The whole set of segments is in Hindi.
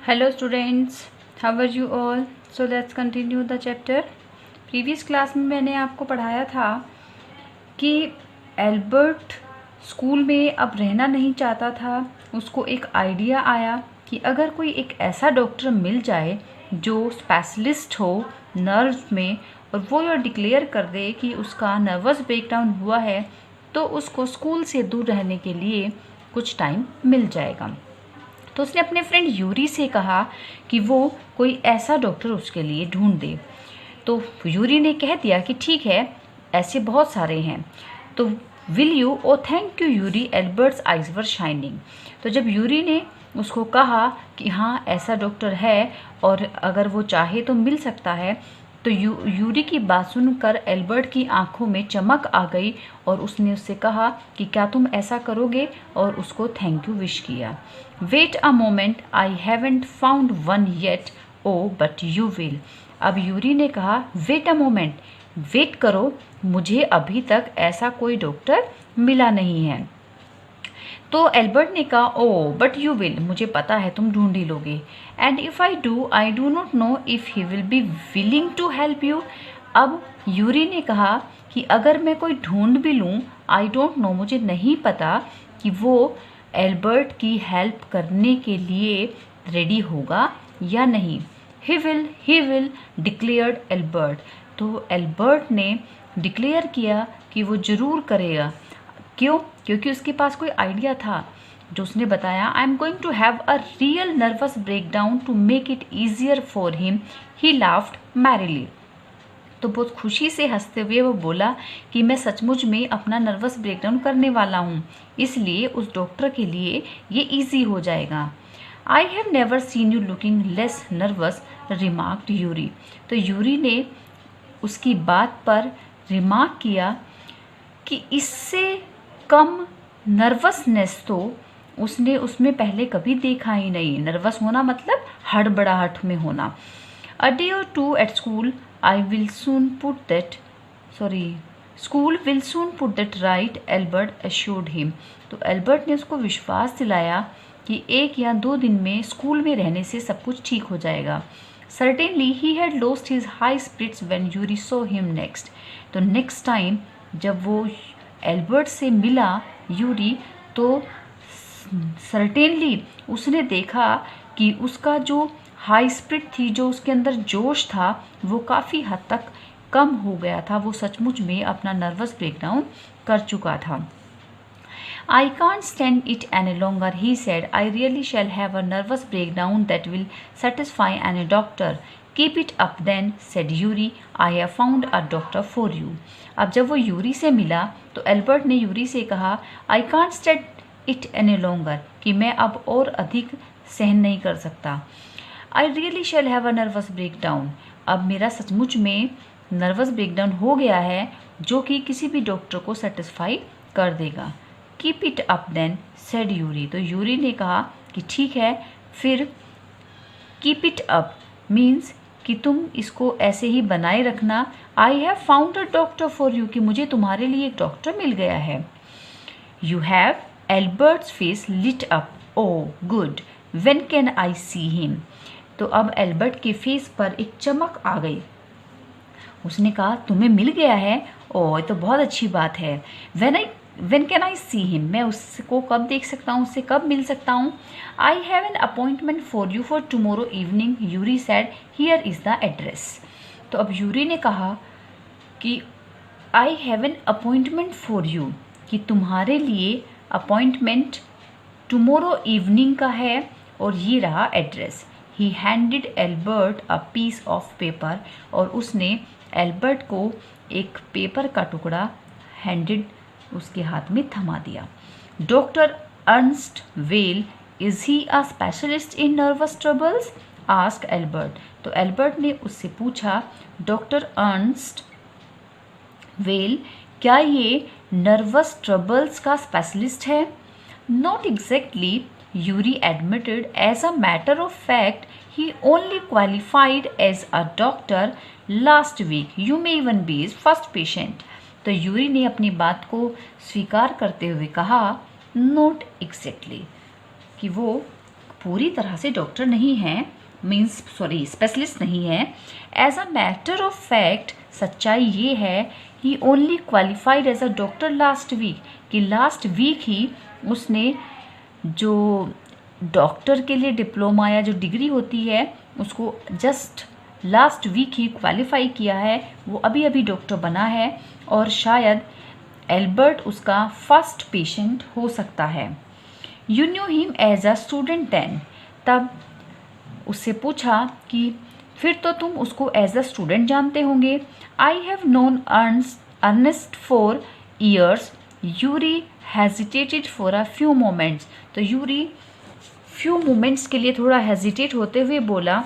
Hello students, how are you all? So let's continue the chapter. Previous class में मैंने आपको पढ़ाया था कि एल्बर्ट स्कूल में अब रहना नहीं चाहता था। उसको एक आइडिया आया कि अगर कोई एक ऐसा डॉक्टर मिल जाए जो स्पेशलिस्ट हो नर्व्स में और वो यह डिक्लेयर कर दे कि उसका नर्वस ब्रेकडाउन हुआ है तो उसको स्कूल से दूर रहने के लिए कुछ टाइम मिल जाएगा। तो उसने अपने फ्रेंड यूरी से कहा कि वो कोई ऐसा डॉक्टर उसके लिए ढूंढ दे। तो यूरी ने कह दिया कि ठीक है, ऐसे बहुत सारे हैं। तो will you? Oh thank you Yuri, Albert's eyes were shining. तो जब यूरी ने उसको कहा कि हाँ ऐसा डॉक्टर है और अगर वो चाहे तो मिल सकता है, तो यूरी की बात सुनकर एल्बर्ट की आंखों में चमक आ गई और उसने उससे कहा कि क्या तुम ऐसा करोगे, और उसको थैंक यू विश किया। Wait a moment, I haven't found one yet, oh but you will. अब यूरी ने कहा वेट अ मोमेंट, वेट करो, मुझे अभी तक ऐसा कोई डॉक्टर मिला नहीं है। तो एल्बर्ट ने कहा ओ बट यू विल, मुझे पता है तुम ढूंढ ही लोगे। And if I do not know if he will be willing to help you. अब यूरी ने कहा कि अगर मैं कोई ढूंढ भी लूँ, आई डोंट नो, मुझे नहीं पता कि वो एल्बर्ट की हेल्प करने के लिए रेडी होगा या नहीं। He will declared Albert. तो एल्बर्ट ने डिक्लेयर किया कि वो ज़रूर करेगा। क्यों? क्योंकि उसके पास कोई आइडिया था जो उसने बताया, I am going to have a real nervous breakdown to make it easier for him. He laughed merrily. तो बहुत खुशी से हंसते हुए वो बोला कि मैं सचमुच में अपना नर्वस ब्रेकडाउन करने वाला हूँ, इसलिए उस डॉक्टर के लिए ये ईजी हो जाएगा। I have never seen you looking less nervous, remarked Yuri. तो यूरी ने उसकी बात पर रिमार्क किया कि इससे कम नर्वसनेस तो उसने उसमें पहले कभी देखा ही नहीं। नर्वस होना मतलब हड़बड़ाहट में होना। A day or two at school, I will soon put that school will soon put that right, Albert assured him. तो एल्बर्ट ने उसको विश्वास दिलाया कि 1 या 2 दिन में स्कूल में रहने से सब कुछ ठीक हो जाएगा। Certainly he had lost his high spirits when Yuri saw him next. तो नेक्स्ट टाइम जब वो एल्बर्ट से मिला यूरी, तो सर्टेनली उसने देखा कि उसका जो हाई स्पिरिट थी, जो उसके अंदर जोश था, वो काफ़ी हद तक कम हो गया था। वो सचमुच में अपना नर्वस ब्रेकडाउन कर चुका था। I can't stand it any longer, he said. I really shall have a nervous breakdown that will satisfy any doctor. Keep it up then, said Yuri. I have found a doctor for you. अब जब वो यूरी से मिला तो एल्बर्ट ने यूरी से कहा I can't stand it any longer, कि मैं अब और अधिक सहन नहीं कर सकता। I really shall have a nervous breakdown. अब मेरा सचमुच में नर्वस ब्रेकडाउन हो गया है जो कि किसी भी डॉक्टर को सेटिस्फाई कर देगा। Keep it up then, said Yuri. तो यूरी ने कहा कि ठीक है, फिर कीप इट अप मीन्स कि तुम इसको ऐसे ही बनाए रखना। I have found a doctor for you, कि मुझे तुम्हारे लिए एक डॉक्टर मिल गया है। You have? Albert's face lit up. Oh good, when can I see him? तो अब एल्बर्ट के फेस पर एक चमक आ गई। उसने कहा तुम्हें मिल गया है? ओह, ये तो बहुत अच्छी बात है। When can I see him? मैं उसको कब देख सकता हूँ, उससे कब मिल सकता हूँ? I have an appointment for you for tomorrow evening, Yuri said. Here is the address. तो अब यूरी ने कहा कि I have an appointment for you, कि तुम्हारे लिए अपॉइंटमेंट टुमारो इवनिंग का है, और ये रहा address. He handed Albert a piece of paper, और उसने एल्बर्ट को एक पेपर का टुकड़ा हैंडेड उसके हाथ में थमा दिया। Doctor Ernst well, is he a specialist in nervous troubles? Ask Albert. तो एल्बर्ट ने उससे पूछा डॉक्टर अर्नस्ट वेल, क्या ये नर्वस ट्रबल्स का स्पेशलिस्ट है? Not exactly, Yuri admitted. As a matter of fact, he only qualified as a doctor last week. You may even be his first patient. तो यूरी ने अपनी बात को स्वीकार करते हुए कहा नॉट एग्जैक्टली, कि वो पूरी तरह से डॉक्टर नहीं हैं, स्पेशलिस्ट नहीं है। As a matter of fact सच्चाई ये है ही only qualified as a doctor last week, कि लास्ट वीक ही उसने जो डॉक्टर के लिए डिप्लोमा या जो डिग्री होती है उसको जस्ट लास्ट वीक ही क्वालिफाई किया है। वो अभी अभी डॉक्टर बना है और शायद एल्बर्ट उसका फर्स्ट पेशेंट हो सकता है। You knew him as a student then, तब उससे पूछा कि फिर तो तुम उसको एज अ स्टूडेंट जानते होंगे। I have known Ernest for years. Yuri hesitated for a few moments, तो यूरी फ्यू मोमेंट्स के लिए थोड़ा हेजिटेट होते हुए बोला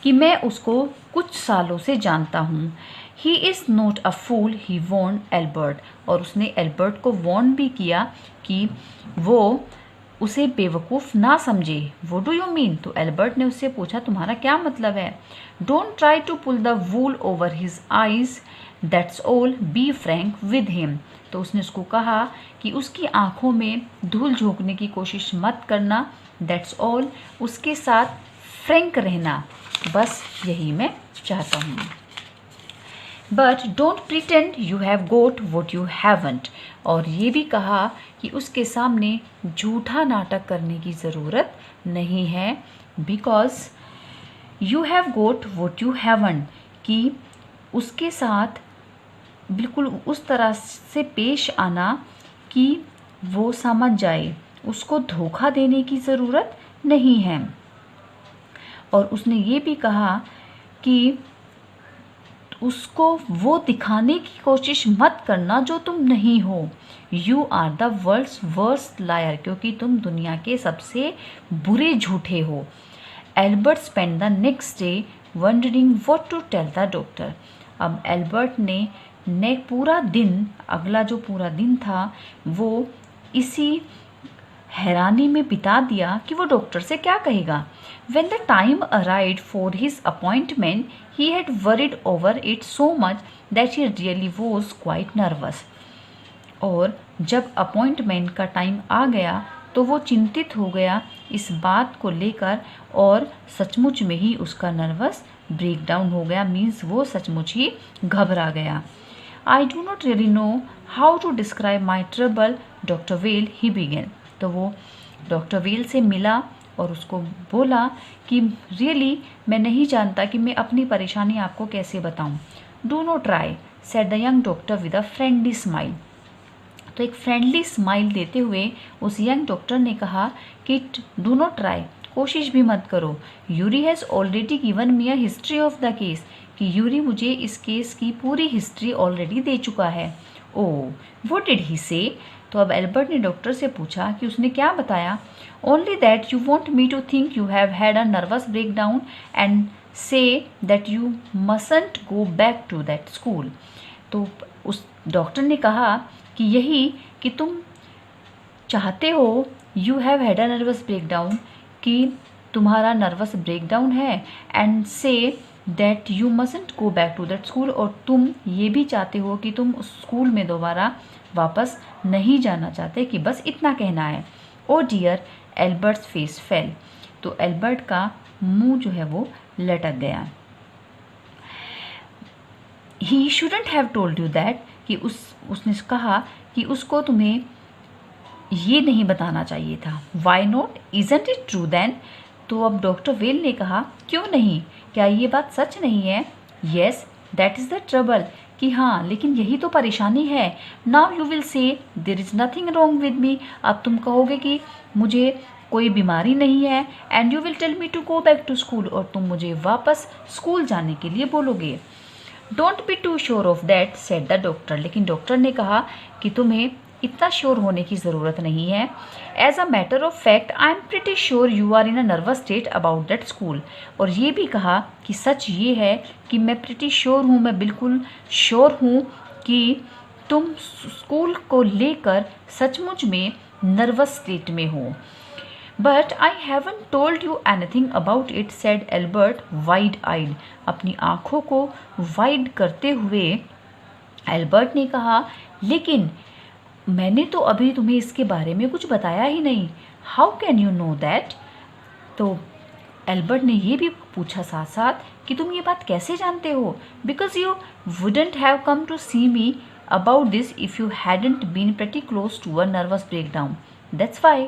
कि मैं उसको कुछ सालों से जानता हूँ। He is not a fool, he warned Albert, और उसने एल्बर्ट को वॉर्न भी किया कि वो उसे बेवकूफ़ ना समझे। वो डू यू मीन, तो एल्बर्ट ने उससे पूछा तुम्हारा क्या मतलब है। Don't try to pull the wool over his eyes, that's all, be frank with him, तो उसने उसको कहा कि उसकी आंखों में धूल झोंकने की कोशिश मत करना, दैट्स ऑल, उसके साथ फ्रैंक रहना, बस यही मैं चाहता हूँ। But don't pretend you have got what you haven't, और ये भी कहा कि उसके सामने झूठा नाटक करने की ज़रूरत नहीं है, because you have got what you haven't, कि उसके साथ बिल्कुल उस तरह से पेश आना कि वो समझ जाए, उसको धोखा देने की ज़रूरत नहीं है। और उसने ये भी कहा कि उसको वो दिखाने की कोशिश मत करना जो तुम नहीं हो। You are the world's worst liar, क्योंकि तुम दुनिया के सबसे बुरे झूठे हो। Albert spend the next day wondering what to tell the doctor. अब एल्बर्ट ने पूरा दिन, अगला जो पूरा दिन था वो इसी हैरानी में बिता दिया कि वो डॉक्टर से क्या कहेगा। When the time arrived for his appointment, he had worried over it so much that he really was quite nervous. और जब अपॉइंटमेंट का टाइम आ गया तो वो चिंतित हो गया इस बात को लेकर, और सचमुच में ही उसका नर्वस ब्रेकडाउन हो गया, मीन्स वो सचमुच ही घबरा गया। I do not really know how to describe my trouble doctor well, he began, तो वो डॉक्टर वेल से मिला और उसको बोला कि रियली मैं नहीं जानता कि मैं अपनी परेशानी आपको कैसे बताऊं। Do not try, said the young doctor with a friendly smile, तो एक फ्रेंडली स्माइल देते हुए उस यंग डॉक्टर ने कहा कि डू नॉट ट्राई, कोशिश भी मत करो। Yuri has already given me a history of the case, कि यूरी मुझे इस केस की पूरी हिस्ट्री ऑलरेडी दे चुका है। ओ व्हाट डिड ही से, तो अब एल्बर्ट ने डॉक्टर से पूछा कि उसने क्या बताया। Only that you want me to think you have had a nervous breakdown and say that you mustn't go back to that school, तो उस डॉक्टर ने कहा कि यही कि तुम चाहते हो, you have had a nervous breakdown, कि तुम्हारा नर्वस ब्रेक डाउन है, and say that you mustn't go back to that school, और तुम ये भी चाहते हो कि तुम उस स्कूल में दोबारा वापस नहीं जाना चाहते, कि बस इतना कहना है। ओ डियर, एल्बर्ट्स फेस फेल, तो एल्बर्ट का मुंह जो है वो लटक गया। He shouldn't have told you that, कि उसने कहा कि उसको तुम्हें ये नहीं बताना चाहिए था। Why not, isn't it true then, तो अब डॉक्टर वेल ने कहा क्यों नहीं, क्या ये बात सच नहीं है। Yes that is the trouble, कि हाँ लेकिन यही तो परेशानी है। Now you will say there is nothing wrong with me, अब तुम कहोगे कि मुझे कोई बीमारी नहीं है, and you will tell me to go back to school, और तुम मुझे वापस स्कूल जाने के लिए बोलोगे। Don't be too sure of that, said the doctor, लेकिन डॉक्टर ने कहा कि तुम्हें इतना श्योर होने की ज़रूरत नहीं है। As a matter of fact I am pretty sure you are in a nervous state about that school, और ये भी कहा कि सच ये है कि मैं प्रिटी श्योर हूँ, मैं बिल्कुल श्योर हूँ कि तुम स्कूल को लेकर सचमुच में नर्वस स्टेट में हो। But I haven't told you anything about it, said Albert wide eyed, अपनी आँखों को वाइड करते हुए एल्बर्ट ने कहा लेकिन मैंने तो अभी तुम्हें इसके बारे में कुछ बताया ही नहीं। How can you know that? तो एल्बर्ट ने ये भी पूछा साथ साथ कि तुम ये बात कैसे जानते हो? Because you wouldn't have come to see me about this if you hadn't been pretty close to a nervous breakdown, that's why.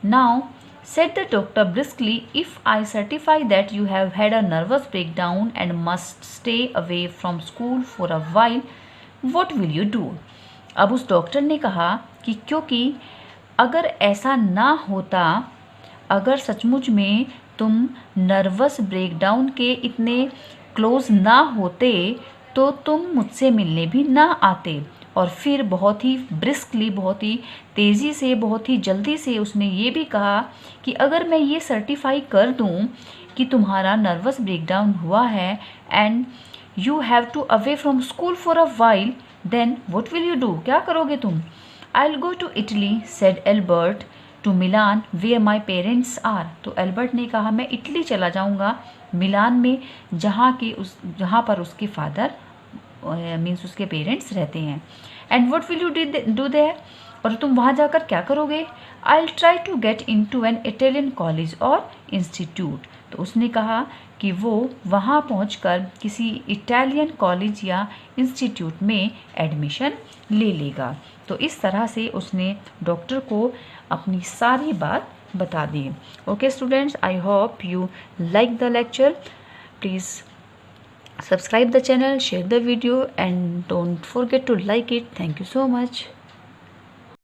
Now said the doctor briskly, if I certify that you have had a nervous breakdown and must stay away from school for a while, what will you do? अब उस डॉक्टर ने कहा कि क्योंकि अगर ऐसा ना होता, अगर सचमुच में तुम नर्वस ब्रेकडाउन के इतने क्लोज ना होते तो तुम मुझसे मिलने भी ना आते. और फिर बहुत ही ब्रिस्कली, बहुत ही तेज़ी से, बहुत ही जल्दी से उसने ये भी कहा कि अगर मैं ये सर्टिफाई कर दूं कि तुम्हारा नर्वस ब्रेकडाउन हुआ है and you have to away from school for a while, then what will you do? क्या करोगे तुम? I will go to Italy, said Albert, to Milan where my parents are. तो एल्बर्ट ने कहा मैं इटली चला जाऊँगा, मिलान में, जहाँ पर उसके फादर मीन्स उसके पेरेंट्स रहते हैं. And what will you do there? और तुम वहाँ जाकर क्या करोगे? I will try to get in to an Italian college or institute. तो उसने कहा कि वो वहाँ पहुँचकर किसी इटालियन कॉलेज या इंस्टीट्यूट में एडमिशन ले लेगा. तो इस तरह से उसने डॉक्टर को अपनी सारी बात बता दी. Okay students, I hope you like the lecture. Please subscribe the channel, share the video, and don't forget to like it. Thank you so much.